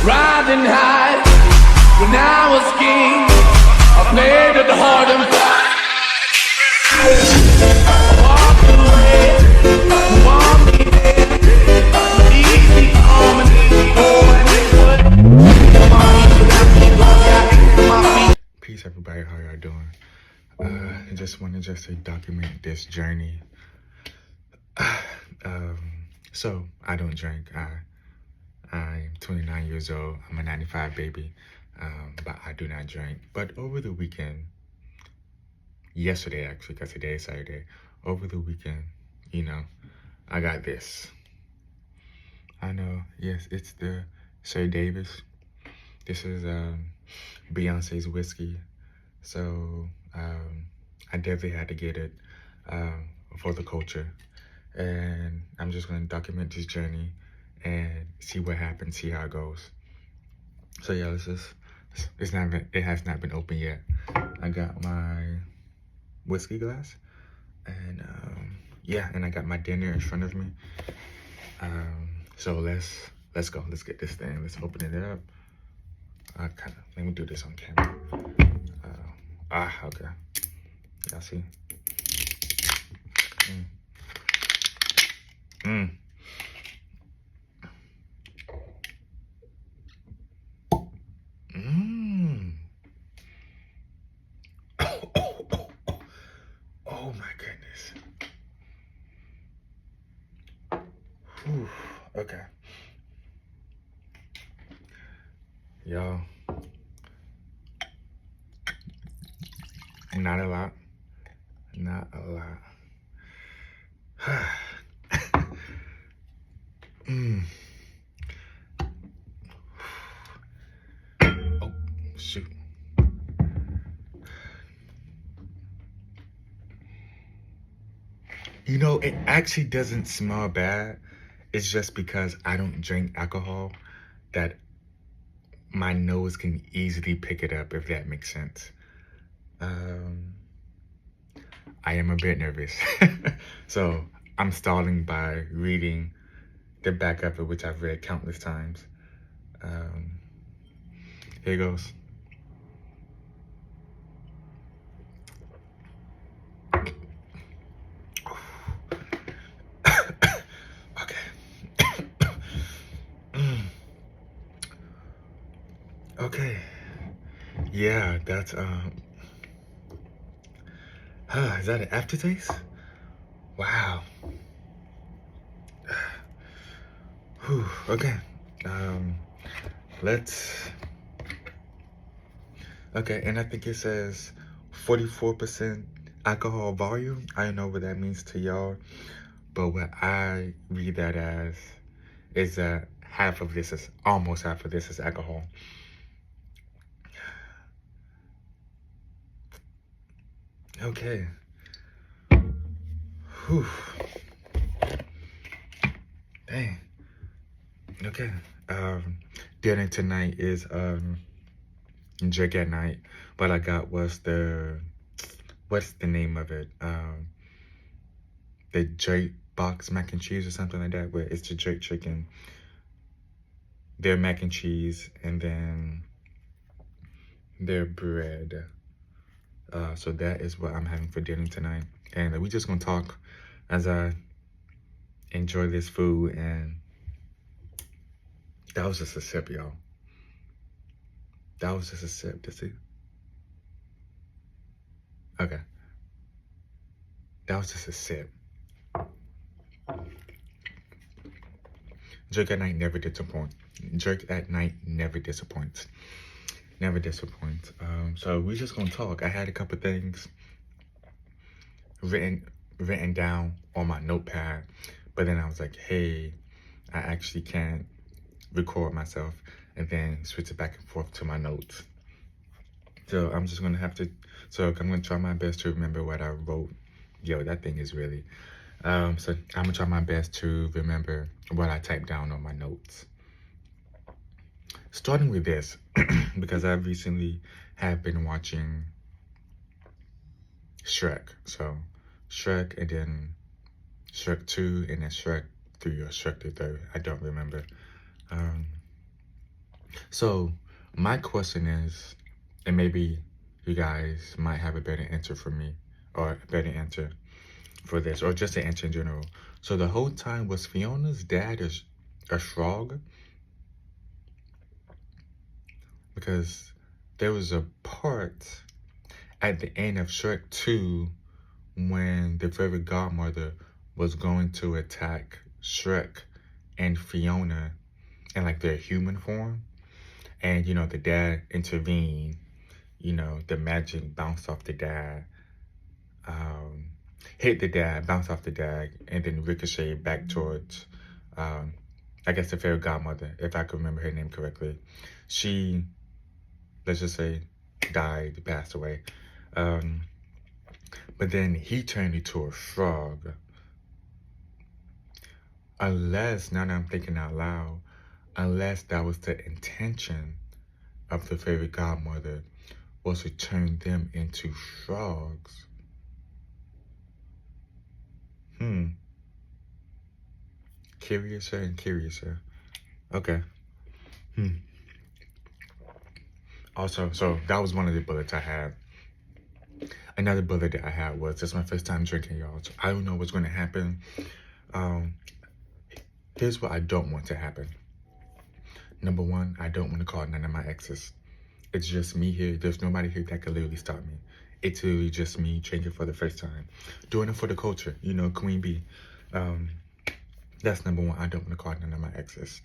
riding high. When I was king, I played at the hard and fast. Walk away, want me there. Easy on and easy on, and Peace, everybody. How y'all doing? I just wanted to document this journey. So I don't drink. I'm 29 years old. I'm a 95 baby, but I do not drink. But over the weekend, yesterday actually, because today is Saturday, over the weekend, you know, I got this. I know, yes, it's the Sir Davis. This is Beyonce's whiskey. So I definitely had to get it for the culture. And I'm just going to document this journey and see what happens, see how it goes. So yeah, it has not been open yet. I got my whiskey glass, and yeah, and I got my dinner in front of me. So let's go. Let's get this thing. Let's open it up. Let me do this on camera. Okay. Y'all see? Oh my goodness. Whew. Okay. Y'all. Not a lot. Not a lot. Oh, shoot. You know, it actually doesn't smell bad. It's just because I don't drink alcohol that my nose can easily pick it up, if that makes sense. I am a bit nervous. So I'm stalling by reading the back of it, which I've read countless times. Here goes. Okay. Yeah, that's is that an aftertaste? Wow. Whew, okay. Okay, and I think it says 44% alcohol volume. I don't know what that means to y'all, but what I read that as is that almost half of this is alcohol. Okay. Whew. Dang. Okay. Dinner tonight is Drink at Night. What I got was what's the name of it? The Drake box mac and cheese or something like that, where it's the Drake chicken, their mac and cheese, and then their bread. So that is what I'm having for dinner tonight. And we just gonna talk as I enjoy this food. And that was just a sip, y'all. That was just a sip, to see. Okay. That was just a sip. Drink at Night never disappoints. Drink at Night never disappoints. Never disappoints. So we just gonna talk. I had a couple things written down on my notepad, but then I was like, hey, I actually can't record myself and then switch it back and forth to my notes. So I'm just gonna I'm gonna try my best to remember what I wrote. Yo, that thing is really, so I'm gonna try my best to remember what I typed down on my notes. Starting with this, because I recently have been watching Shrek. So Shrek, and then Shrek 2, and then Shrek 3 or Shrek the Third. I don't remember. So my question is, and maybe you guys might have a better answer for me, or a better answer for this, or just an answer in general. So the whole time, was Fiona's dad a frog? Because there was a part at the end of Shrek 2 when the fairy godmother was going to attack Shrek and Fiona in like their human form. And, the dad intervened. The magic bounced off the dad, hit the dad, bounced off the dad, and then ricocheted back towards, I guess, the fairy godmother, if I can remember her name correctly. She, let's just say, died, passed away. But then he turned into a frog. Unless, now that I'm thinking out loud, unless that was the intention of the fairy godmother, was to turn them into frogs. Curiouser and curiouser. Okay. Also, so that was one of the bullets I had. Another bullet that I had was, this is my first time drinking, y'all. So I don't know what's going to happen. Here's what I don't want to happen. Number one, I don't want to call none of my exes. It's just me here. There's nobody here that could literally stop me. It's literally just me drinking for the first time. Doing it for the culture, Queen Bee. That's number one. I don't want to call none of my exes.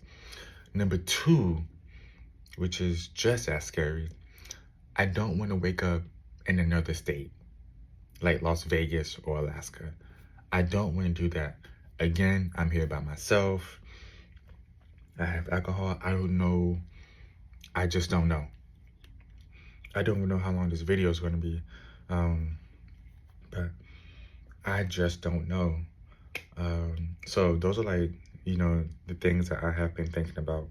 Number two, which is just as scary, I don't want to wake up in another state, like Las Vegas or Alaska. I don't want to do that. Again, I'm here by myself. I have alcohol. I don't know. I just don't know. I don't even know how long this video is going to be. But I just don't know. So those are like, the things that I have been thinking about.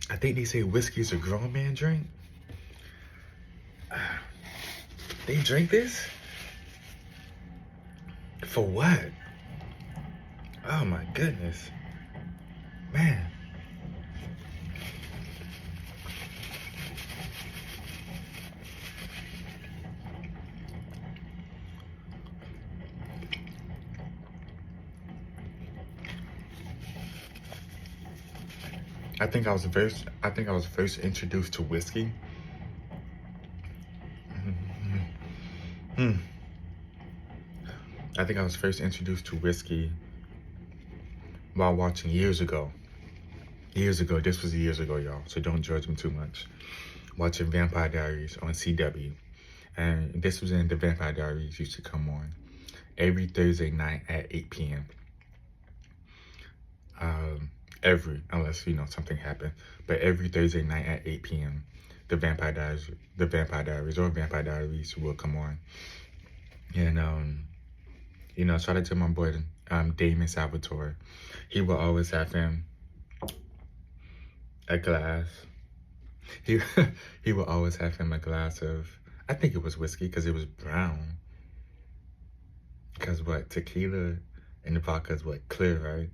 I think they say whiskey's a grown man drink. They drink this? For what? Oh my goodness. Man. I think I was first introduced to whiskey. I think I was first introduced to whiskey while watching years ago. This was years ago, y'all, so don't judge me too much. Watching Vampire Diaries on CW. And this was in the Vampire Diaries used to come on every Thursday night at 8 p.m. Unless, something happened. But every Thursday night at 8 p.m., the Vampire Diaries will come on. And, shout out to my boy, Damon Salvatore. He will always have him a glass. He will always have him a glass of, I think it was whiskey because it was brown. Because what, tequila and the vodka is what, clear, right?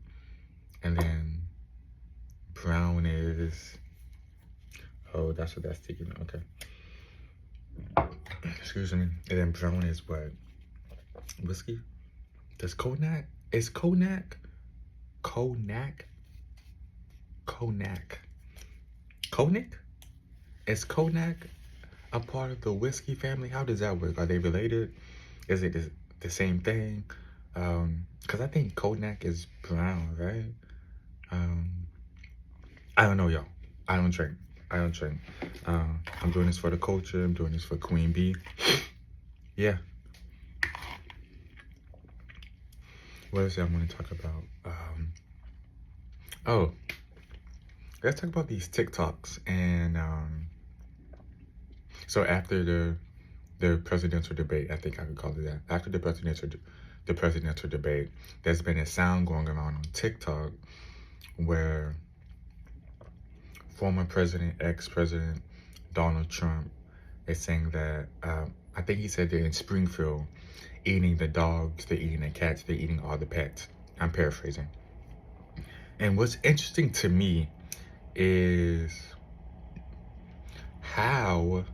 And then brown is, oh, that's what that's taking, okay. Excuse me. And then brown is what? Whiskey? Does cognac? Is cognac? Cognac? Cognac? Cognac? Is cognac a part of the whiskey family? How does that work? Are they related? Is it the same thing? Because I think cognac is brown, right? I don't know, y'all. I don't drink. I'm doing this for the culture. I'm doing this for Queen Bee. Yeah. What else I want to talk about? Oh, let's talk about these TikToks. And so after the presidential debate, I think I could call it that. After the presidential debate, there's been a sound going on TikTok where former president, ex-president Donald Trump is saying that, I think he said they're in Springfield eating the dogs, they're eating the cats, they're eating all the pets. I'm paraphrasing. And what's interesting to me is how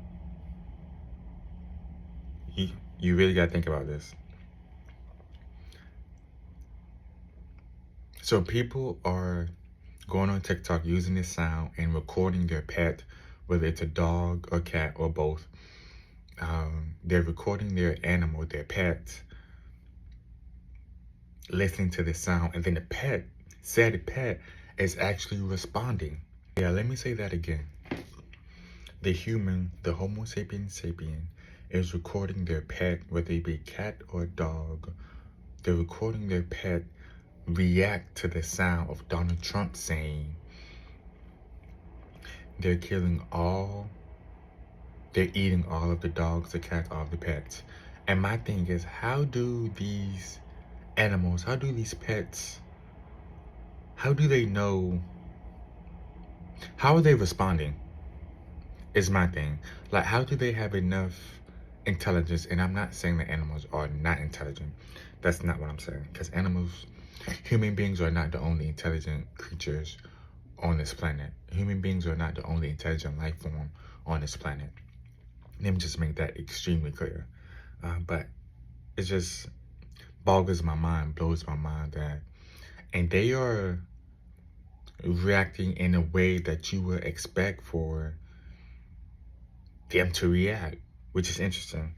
you really got to think about this. So people are going on TikTok using this sound and recording their pet, whether it's a dog or cat or both. They're recording their animal, their pet, listening to the sound, and then the said pet is actually responding. Yeah, let me say that again. The human, the Homo sapiens sapien, is recording their pet, whether it be a cat or a dog. They're recording their pet react to the sound of Donald Trump saying they're eating all of the dogs, the cats, all of the pets. And my thing is, how do these animals, how do these pets, how do they know, how are they responding is my thing. Like, how do they have enough intelligence? And I'm not saying that animals are not intelligent. That's not what I'm saying. Because human beings are not the only intelligent creatures on this planet. Human beings are not the only intelligent life form on this planet. Let me just make that extremely clear. But it just boggles my mind, blows my mind that, and they are reacting in a way that you would expect for them to react, which is interesting.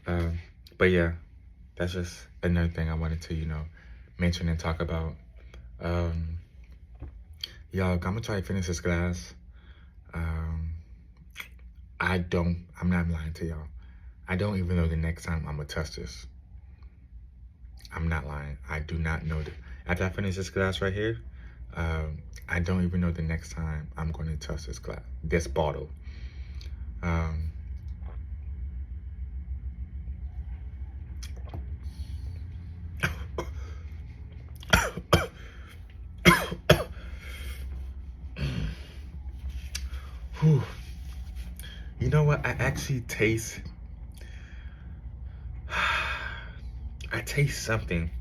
But yeah, that's just another thing I wanted to, mention and talk about. Y'all, I'm gonna try to finish this glass. I'm not lying to y'all. I don't even know the next time I'm gonna touch this. I'm not lying. I do not know that. After I finish this glass right here, I don't even know the next time I'm going to touch this bottle. Whew. You know what? I taste something.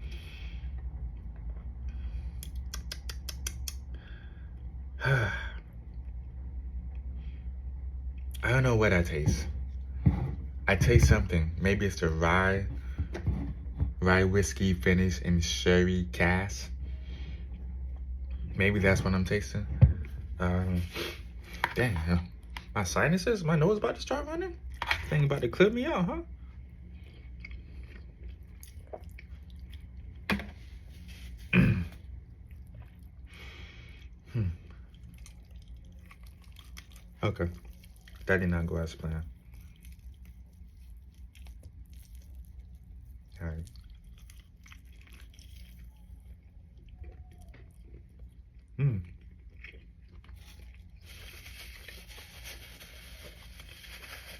I don't know what I taste. I taste something. Maybe it's the rye whiskey finished in sherry cask. Maybe that's what I'm tasting. Dang, my sinuses, my nose about to start running. Thing about to clear me out, huh? Okay, that did not go as planned. All right.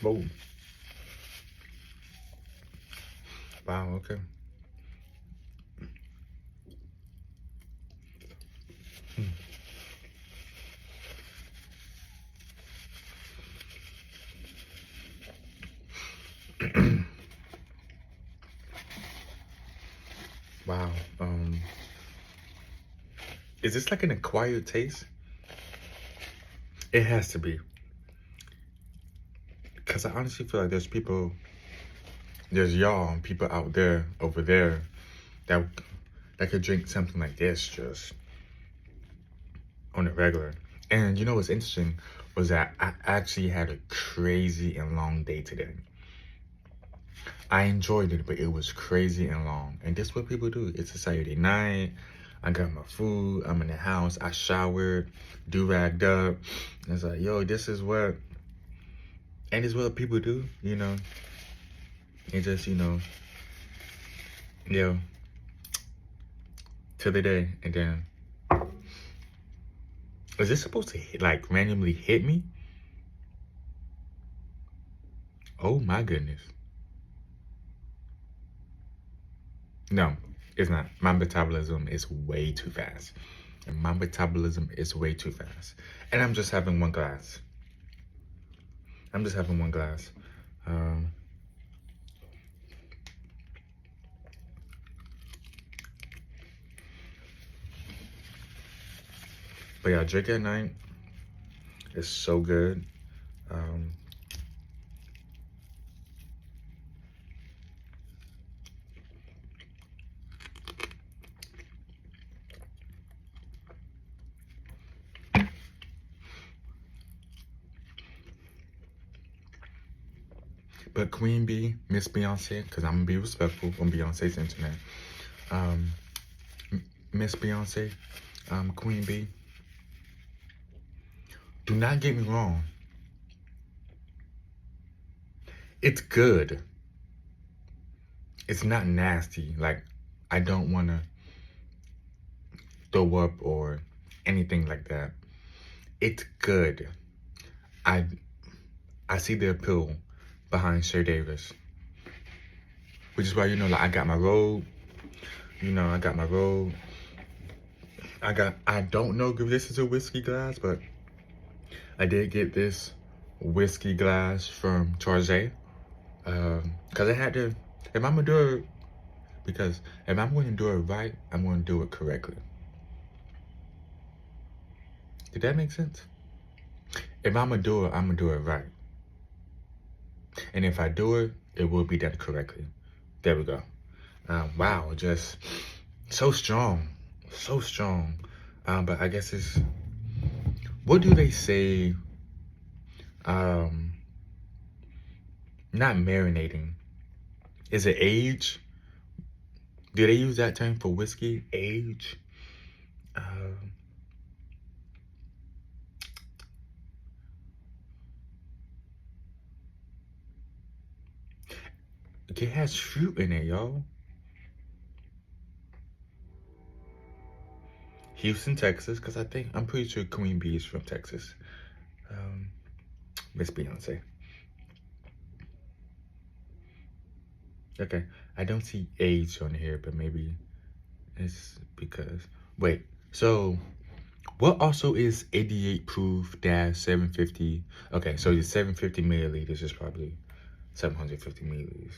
Whoa. Wow, okay. Wow. Is this like an acquired taste? It has to be. Because I honestly feel like there's y'all and people out there, over there, that could drink something like this just on a regular. And you know what's interesting was that I actually had a crazy and long day today. I enjoyed it, but it was crazy and long. And this is what people do. It's a Saturday night. I got my food. I'm in the house. I showered, do-ragged up. And it's like, yo, this is what people do, It just, to the day. And then, is this supposed to randomly hit me? Oh my goodness. No, it's not. My metabolism is way too fast. and my metabolism is way too fast. And I'm just having one glass. I'm just having one glass. But yeah, drink at night is so good. But Queen Bee, Miss Beyonce, because I'm gonna be respectful on Beyonce's internet. Miss Beyonce, Queen Bee, do not get me wrong. It's good. It's not nasty. Like, I don't want to throw up or anything like that. It's good. I see the appeal behind Sir Davis, which is why, you know, like, I got my robe. You know, I got my robe. I don't know if this is a whiskey glass, but I did get this whiskey glass from Target. Because I had to, if I'm going to do it, because if I'm going to do it right, I'm going to do it correctly. Did that make sense? If I'm going to do it, I'm going to do it right. And if I do it, it will be done correctly. There we go. Wow, just so strong. So strong. But I guess it's, what do they say? Not marinating. Is it age? Do they use that term for whiskey? Age? It has fruit in it, y'all. Houston, Texas, because I'm pretty sure Queen Bee is from Texas. Miss Beyonce. Okay, I don't see age on here, but maybe it's because, wait, so what also is 88 proof dash 750? Okay, so the 750 milliliters is probably 750 milliliters.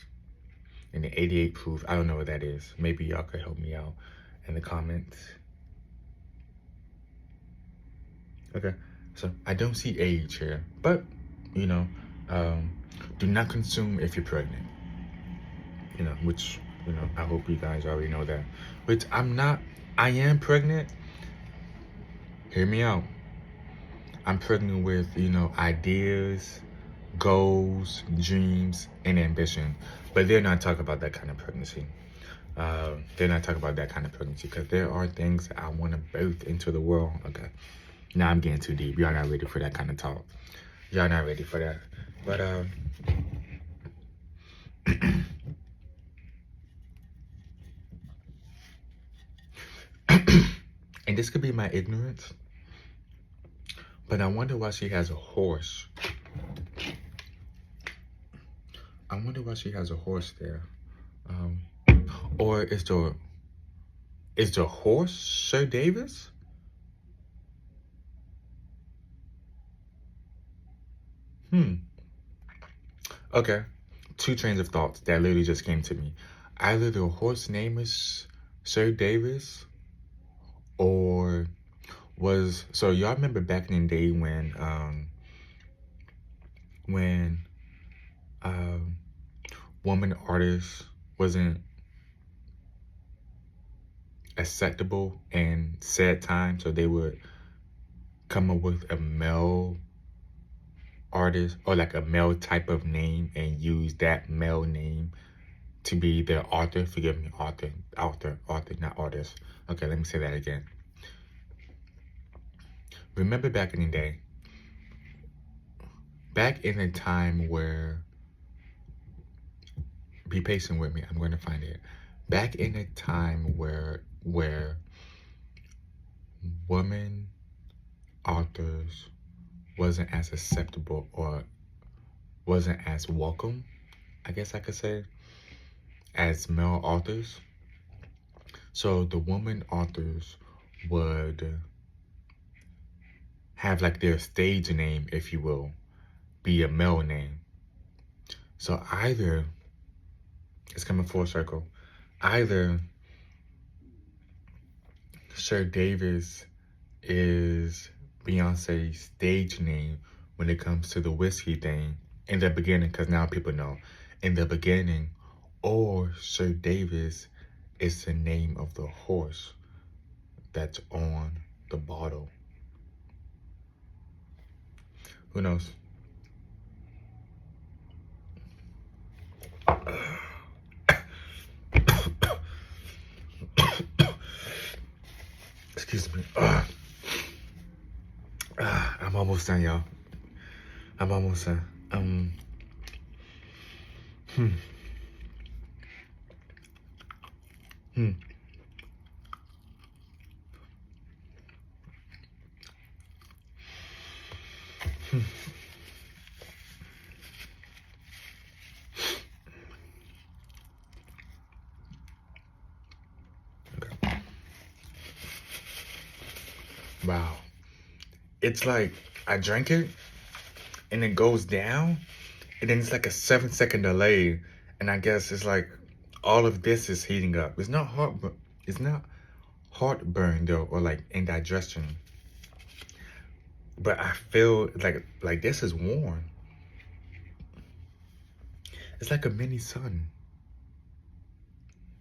And the 88 proof, I don't know what that is. Maybe y'all could help me out in the comments. Okay, so I don't see age here, but, you know, do not consume if you're pregnant. You know, which, you know, I hope you guys already know that. Which I am pregnant. Hear me out. I'm pregnant with, you know, ideas, goals, dreams, and ambition. But they're not talking about that kind of pregnancy. They're not talking about that kind of pregnancy because there are things that I want to birth into the world. Okay. Now I'm getting too deep. Y'all not ready for that kind of talk. Y'all not ready for that. But, and this could be my ignorance, but I wonder why she has a horse. I wonder why she has a horse there. Or is the horse Sir Davis? Okay, two trains of thoughts that literally just came to me. Either the horse name is Sir Davis, or so y'all remember back in the day when woman artists wasn't acceptable in said time, so they would come up with a male artist or like a male type of name and use that male name to be their author. Forgive me, author, not artist. Okay, let me say that again. Remember back in the day, back in a time where, be patient with me, I'm going to find it. Back in a time where women authors wasn't as acceptable or wasn't as welcome, I guess I could say, as male authors. So the woman authors would have like their stage name, if you will, be a male name. So either, it's coming full circle, either Sir Davis is Beyonce's stage name when it comes to the whiskey thing in the beginning, because now people know in the beginning, or Sir Davis is the name of the horse that's on the bottle. Who knows? Excuse me. I'm almost done, y'all. I'm almost done. Wow. It's like I drank it and it goes down and then it's like a 7-second delay. And I guess it's like all of this is heating up. It's not heartburn though, or like indigestion. But I feel like this is warm. It's like a mini sun.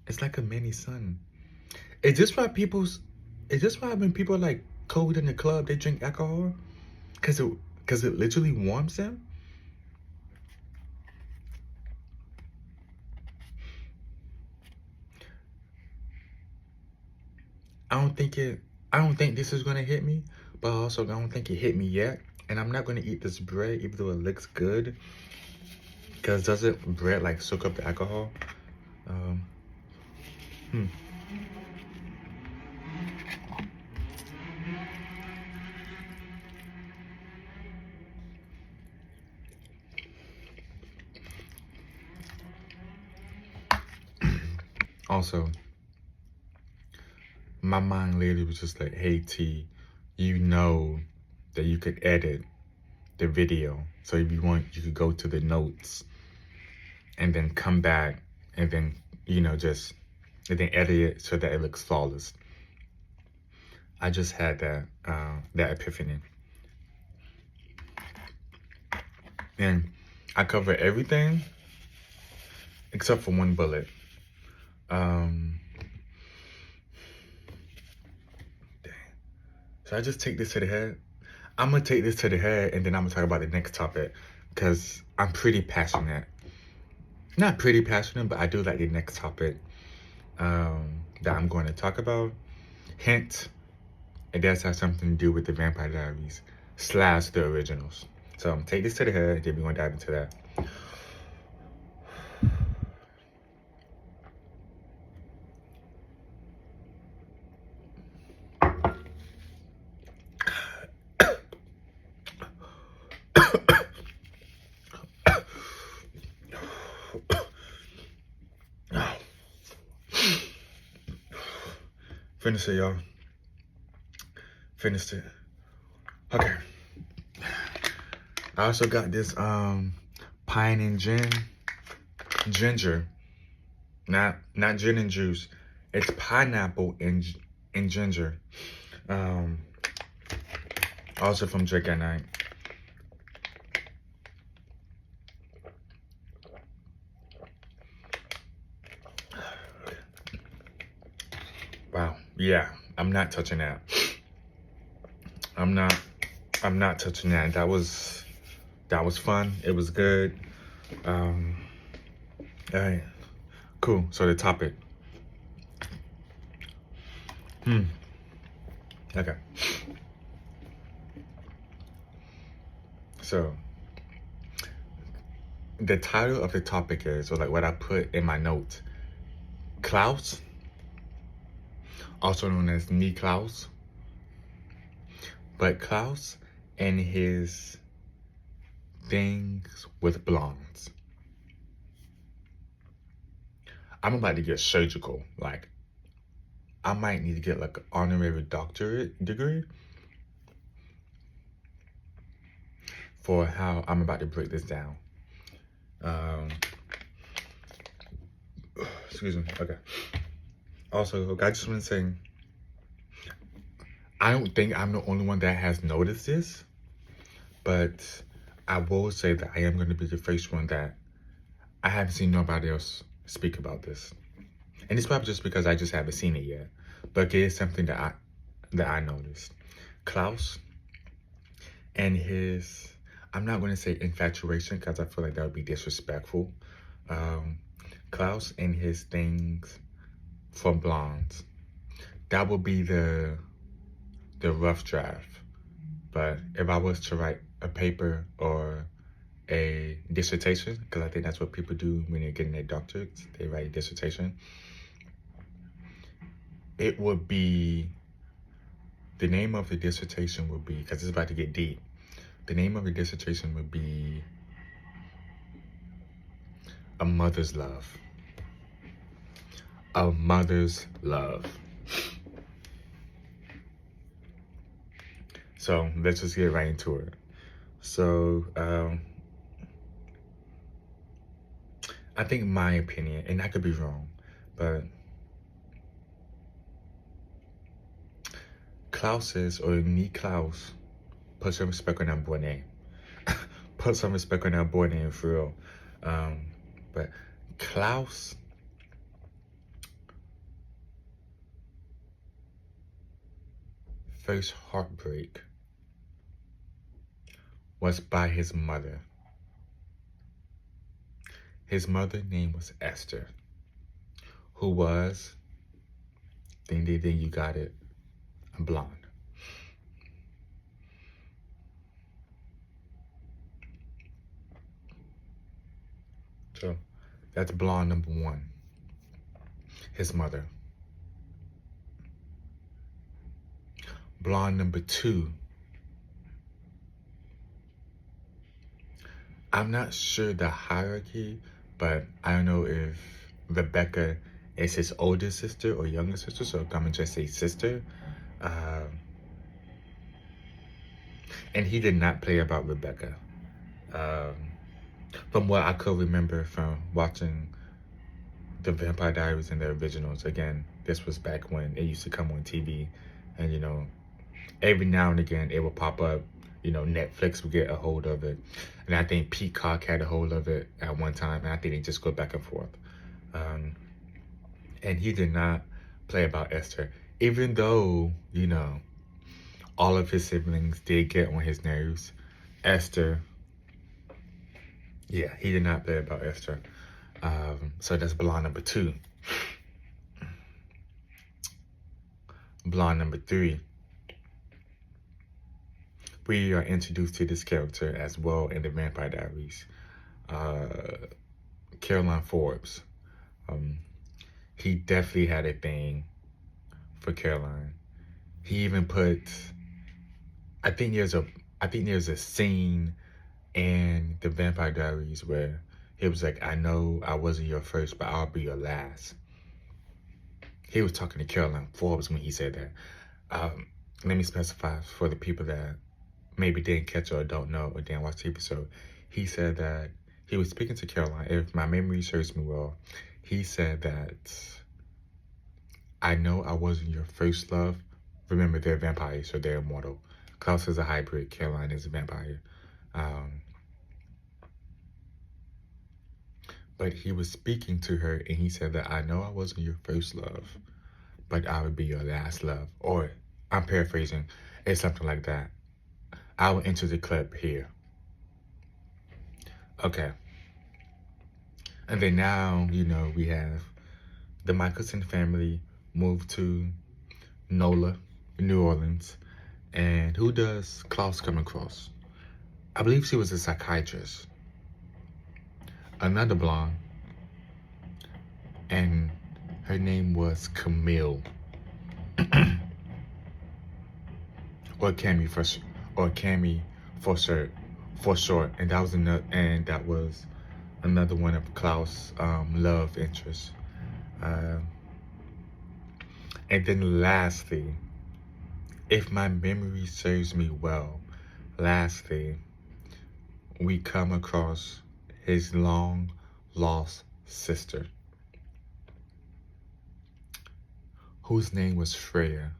It's like a mini sun. Is this why when people are like cold in the club, they drink alcohol? Cause it literally warms them? I don't think this is gonna hit me, but also I don't think it hit me yet. And I'm not gonna eat this bread even though it looks good. Cause doesn't bread like soak up the alcohol? Also, my mind literally was just like, hey T, you know that you could edit the video. So if you want, you could go to the notes and then come back and then, and then edit it so that it looks flawless. I just had that epiphany. And I cover everything except for one bullet. Dang. Should I just take this to the head? I'm gonna take this to the head and then I'm gonna talk about the next topic because I'm pretty passionate. Not pretty passionate, but I do like the next topic that I'm going to talk about. Hint, it does have something to do with the Vampire Diaries / the originals. So I'm gonna take this to the head and then we're gonna dive into that. Finished it, y'all. Finished it. Okay. I also got this pine and ginger. Not gin and juice. It's pineapple and ginger. Also from Drink at Night. Wow. Yeah, I'm not touching that. I'm not touching that. That was fun. It was good. All right. Cool. So the topic. Okay. So the title of the topic is, or like what I put in my notes, Klaus, also known as Niklaus, but Klaus and his things with blondes. I'm about to get surgical. Like, I might need to get like an honorary doctorate degree for how I'm about to break this down. Excuse me. Okay. Also, I just want to say, I don't think I'm the only one that has noticed this, but I will say that I am going to be the first one that I haven't seen nobody else speak about this. And it's probably just because I just haven't seen it yet. But it is something that I noticed. Klaus and his, I'm not going to say infatuation because I feel like that would be disrespectful. Klaus and his things for blondes. That would be the rough draft. But if I was to write a paper or a dissertation, because I think that's what people do when they're getting their doctorates, they write a dissertation, it would be, the name of the dissertation would be, because it's about to get deep, the name of the dissertation would be A Mother's Love. A Mother's Love. So let's just get right into it. So I think my opinion, and I could be wrong, but Klaus's, or Nick Klaus, put some respect on that boy name. Put some respect on that boy name for real. But Klaus, first heartbreak was by his mother. His mother's name was Esther, who was, ding ding ding, you got it, a blonde. So that's blonde number one, his mother. Blonde number two, I'm not sure the hierarchy, but I don't know if Rebecca is his older sister or younger sister, so I'm gonna just say sister. And he did not play about Rebecca. From what I could remember from watching the Vampire Diaries and the originals, again, this was back when it used to come on TV, and you know, every now and again it would pop up. You know, Netflix would get a hold of it, and I think Peacock had a hold of it at one time, and I think they just go back and forth. And he did not play about Esther, even though, you know, all of his siblings did get on his nerves. Esther, yeah, he did not play about Esther. So that's blonde number two. Blonde number three. We are introduced to this character as well in the Vampire Diaries. Caroline Forbes. He definitely had a thing for Caroline. He even put, I think there's a scene in the Vampire Diaries where he was like, I know I wasn't your first, but I'll be your last. He was talking to Caroline Forbes when he said that. Let me specify for the people that maybe didn't catch or don't know or didn't watch the episode. He said that he was speaking to Caroline. If my memory serves me well, he said that, I know I wasn't your first love. Remember, they're vampires, so they're immortal. Klaus is a hybrid. Caroline is a vampire. But he was speaking to her, and he said that, I know I wasn't your first love, but I would be your last love. Or, I'm paraphrasing, it's something like that. I will enter the clip here. Okay. And then now, you know, we have the Michelson family moved to NOLA, New Orleans. And who does Klaus come across? I believe she was a psychiatrist. Another blonde. And her name was Camille. or Cammy for short. And that was another one of Klaus' love interests. And then lastly, if my memory serves me well, lastly, we come across his long lost sister, whose name was Freya.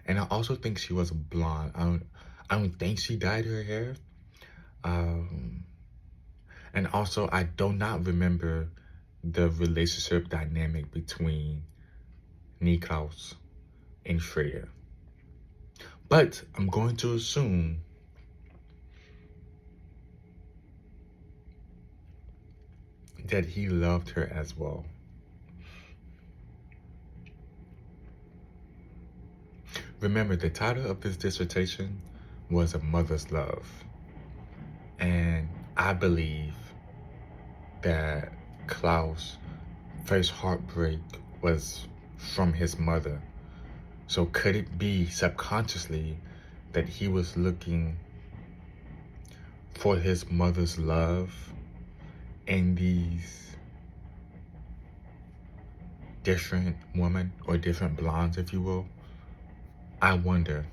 And I also think she was blonde. I don't think she dyed her hair. Um, and also, I do not remember the relationship dynamic between Niklaus and Freya. But I'm going to assume that he loved her as well. Remember, the title of this dissertation was A Mother's Love. And I believe that Klaus' first heartbreak was from his mother. So could it be subconsciously that he was looking for his mother's love in these different women, or different blondes, if you will? I wonder.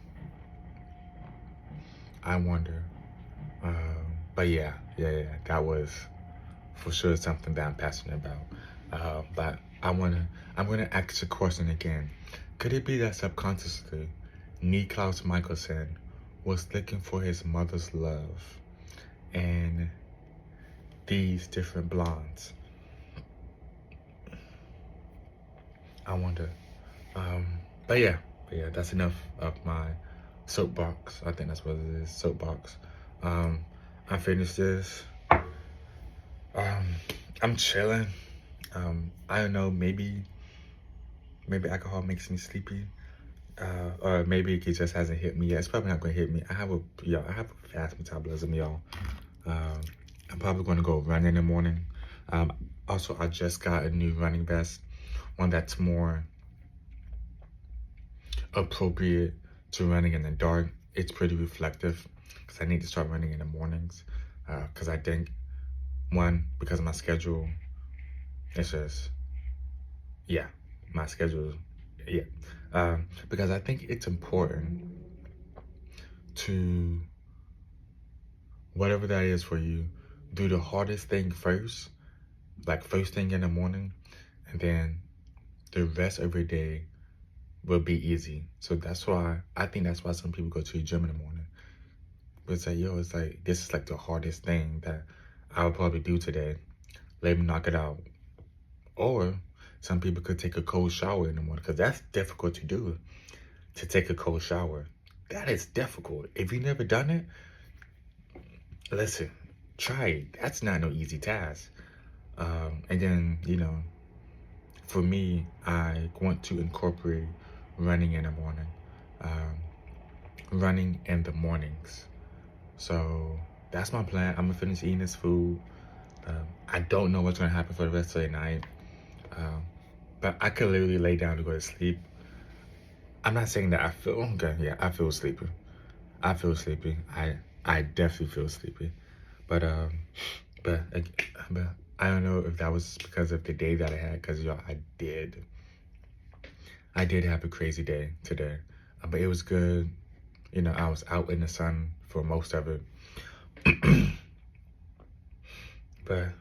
But yeah, that was for sure something that I'm passionate about. But I'm gonna ask the question again. Could it be that subconsciously, Niklaus Michelson was looking for his mother's love and these different blondes? I wonder. But yeah, that's enough of my soapbox. I think that's what it is, soapbox. I finished this. I'm chilling. I don't know, maybe alcohol makes me sleepy. Or maybe it just hasn't hit me yet. It's probably not gonna hit me. I have a fast metabolism, y'all. I'm probably gonna go run in the morning. Also, I just got a new running vest, one that's more appropriate to running in the dark. It's pretty reflective because I need to start running in the mornings. Because I think, one, because of my schedule, it's just, my schedule, because I think it's important to, whatever that is for you, do the hardest thing first, like first thing in the morning, and then the rest of your day will be easy. So I think that's why some people go to the gym in the morning. But it's like, this is like the hardest thing that I'll probably do today. Let me knock it out. Or some people could take a cold shower in the morning, because that's difficult to do, to take a cold shower. That is difficult. If you've never done it, listen, try it. That's not no easy task. And then, for me, I want to incorporate running in the morning. Running in the mornings. So that's my plan. I'm gonna finish eating this food. I don't know what's gonna happen for the rest of the night. But I could literally lay down to go to sleep. I'm not saying that I feel okay. Yeah, I feel sleepy. I feel sleepy. I definitely feel sleepy. But I don't know if that was because of the day that I had. Cause y'all, I did have a crazy day today. But it was good. I was out in the sun for most of it. But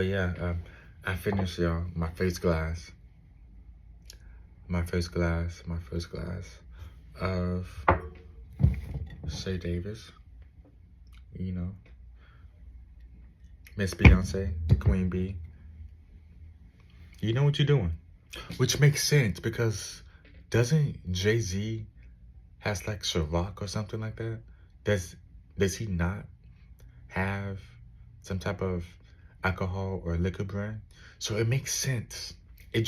yeah, I finished, y'all, my first glass of Shay Davis, Miss Beyonce, Queen B. You know what you're doing, which makes sense because doesn't Jay-Z has like Ciroc or something like that? Does he not have some type of alcohol or liquor brand? So it makes sense. It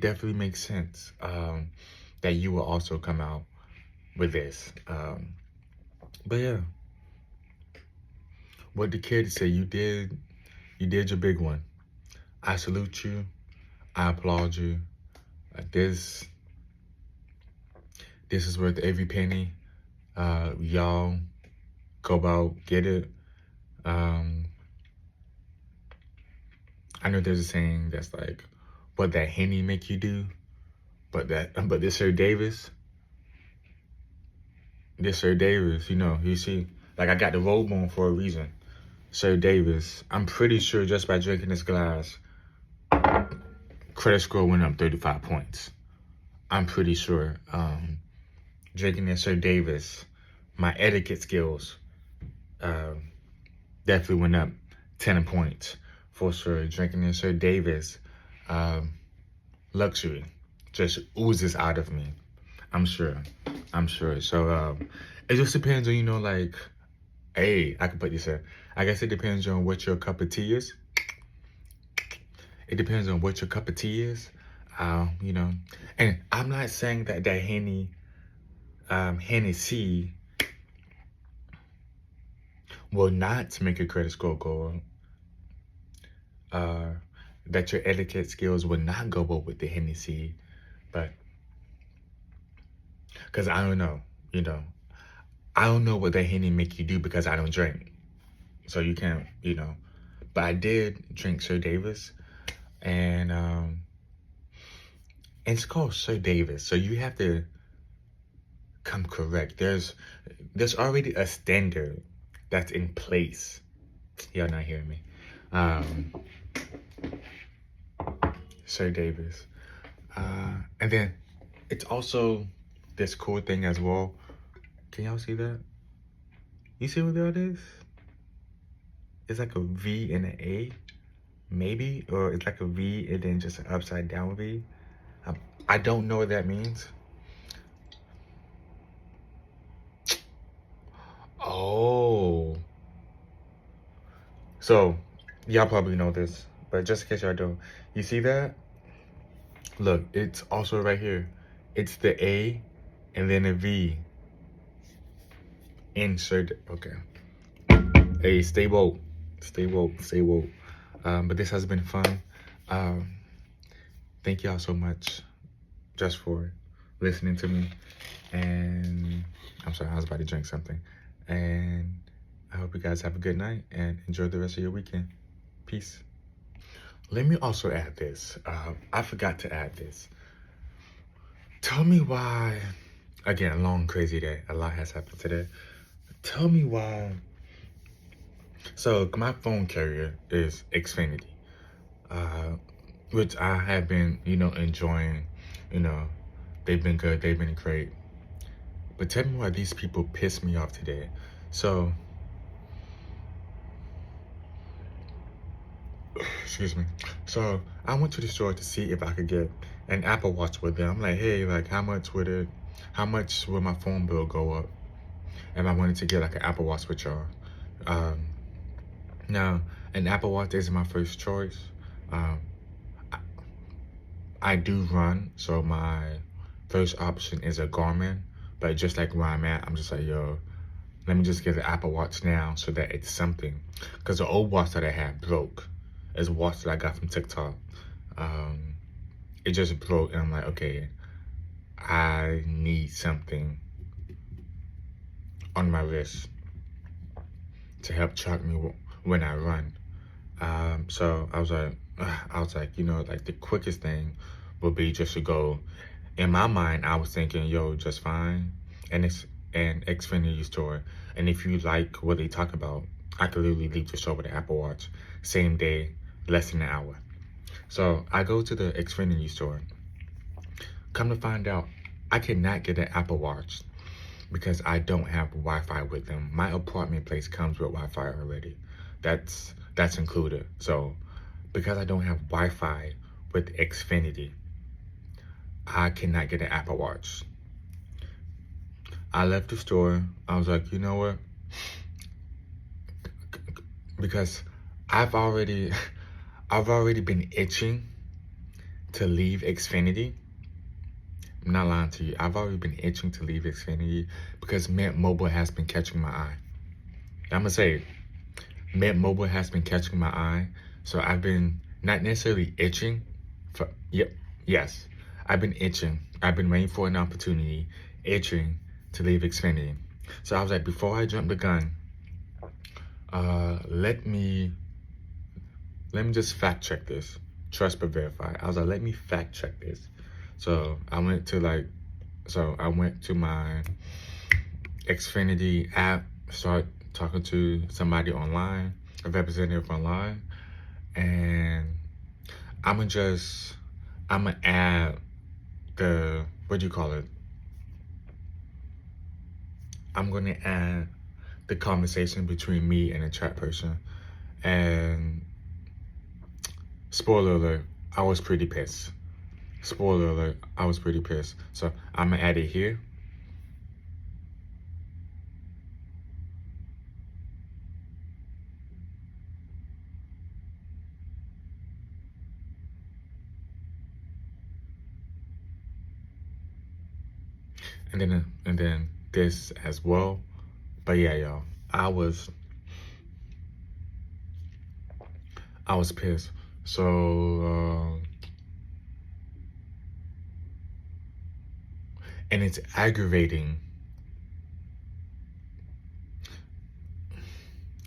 definitely makes sense that you will also come out with this. But yeah, what the kids say, you did your big one. I salute you. I applaud you. This is worth every penny. Y'all go about, get it. I know there's a saying that's like, what that Henny make you do? But this Sir Davis, you know, you see, like I got the robe on for a reason. Sir Davis, I'm pretty sure just by drinking this glass, credit score went up 35 points. I'm pretty sure. Drinking this Sir Davis, my etiquette skills definitely went up 10 points for sure. Drinking this Sir Davis, luxury just oozes out of me. I'm sure. So it just depends on, you know, like, hey, I can put this in. I guess it depends on what your cup of tea is. It depends on what your cup of tea is. You know, and I'm not saying that Hennessy will not make your credit score go up. That your etiquette skills will not go up with the Hennessy, but because I don't know, you know, I don't know what the Henny make you do because I don't drink, so you can't, you know. But I did drink Sir Davis, and it's called Sir Davis, so you have to come correct. There's already a standard that's in place. Y'all not hearing me. Sir Davis. And then it's also this cool thing as well. Can y'all see that? You see what that is? It's like a V and an A, maybe, or it's like a V and then just an upside down V. I don't know what that means. Oh. So, y'all probably know this, but just in case y'all don't, you see that? Look, it's also right here. It's the A and then a V. Insert, okay. Hey, stay woke. Stay woke, stay woke. But this has been fun. Thank y'all so much just for listening to me. And I'm sorry, I was about to drink something. And I hope you guys have a good night and enjoy the rest of your weekend. Peace. Let me also add this. I forgot to add this. Tell me why, again, a long, crazy day. A lot has happened today. Tell me why. So my phone carrier is Xfinity, which I have been, you know, enjoying. You know, they've been good. They've been great. But tell me why these people piss me off today. So, excuse me. So I went to the store to see if I could get an Apple Watch with them. I'm like, hey, like how much will my phone bill go up? And I wanted to get like an Apple Watch with y'all. Now, an Apple Watch isn't my first choice. I do run, so my first option is a Garmin. But just like where I'm at, I'm just like, yo, let me just get the Apple Watch now so that it's something. Because the old watch that I had broke. It's a watch that I got from TikTok. It just broke, and I'm like, okay, I need something on my wrist to help track me when I run. So I was like, you know, like the quickest thing would be just to go. In my mind, I was thinking, yo, just fine, and it's an Xfinity store. And if you like what they talk about, I could literally leave the store with an Apple Watch, same day, less than an hour. So I go to the Xfinity store. Come to find out, I cannot get an Apple Watch because I don't have Wi-Fi with them. My apartment place comes with Wi-Fi already. That's included. So because I don't have Wi-Fi with Xfinity, I cannot get an Apple Watch. I left the store. I was like, you know what? Because I've already been itching to leave Xfinity. I'm not lying to you. I've already been itching to leave Xfinity because Mint Mobile has been catching my eye. I'm gonna say it. Mint Mobile has been catching my eye. So I've been not necessarily itching for, yes. I've been itching. I've been waiting for an opportunity, itching to leave Xfinity. So I was like, before I jump the gun, let me just fact check this. Trust but verify. I was like, let me fact check this. So I went to my Xfinity app, start talking to somebody online, a representative online, and I'm gonna add the, what do you call it? I'm gonna add the conversation between me and the chat person. And spoiler alert, I was pretty pissed. Spoiler alert, I was pretty pissed. So I'm gonna add it here. And then this as well. But yeah, y'all, I was pissed. So and it's aggravating.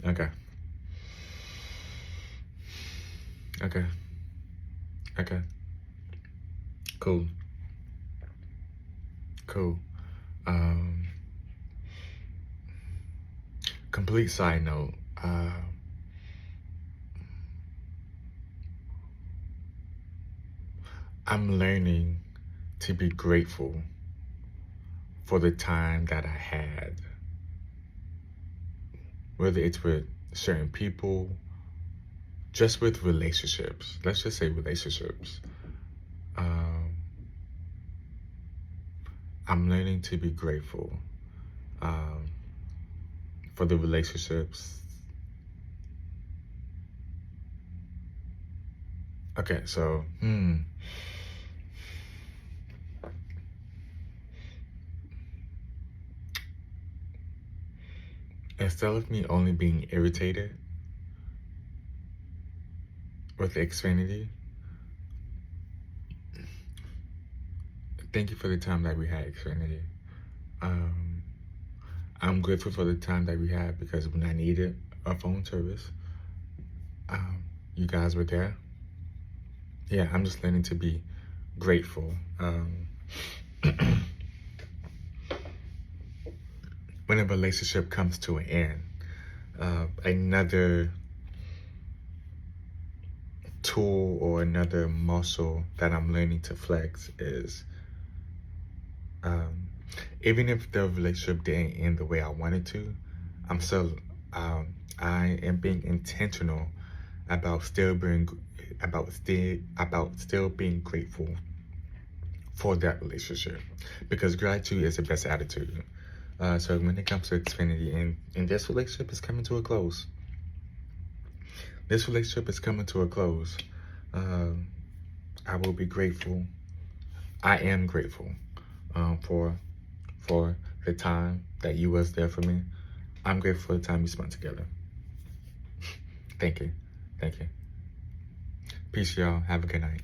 Okay. Cool. Complete side note. I'm learning to be grateful for the time that I had, whether it's with certain people, just with relationships. Let's just say relationships. I'm learning to be grateful for the relationships. Okay, so, instead of me only being irritated with Xfinity, thank you for the time that we had, Xfinity. I'm grateful for the time that we had, because when I needed a phone service, you guys were there. Yeah, I'm just learning to be grateful. When a relationship comes to an end, another tool or another muscle that I'm learning to flex is, even if the relationship didn't end the way I wanted to, I am being intentional about still being grateful for that relationship, because gratitude is the best attitude. So when it comes to Xfinity, and this relationship is coming to a close. This relationship is coming to a close. I will be grateful. I am grateful for the time that you was there for me. I'm grateful for the time we spent together. Thank you. Peace, y'all. Have a good night.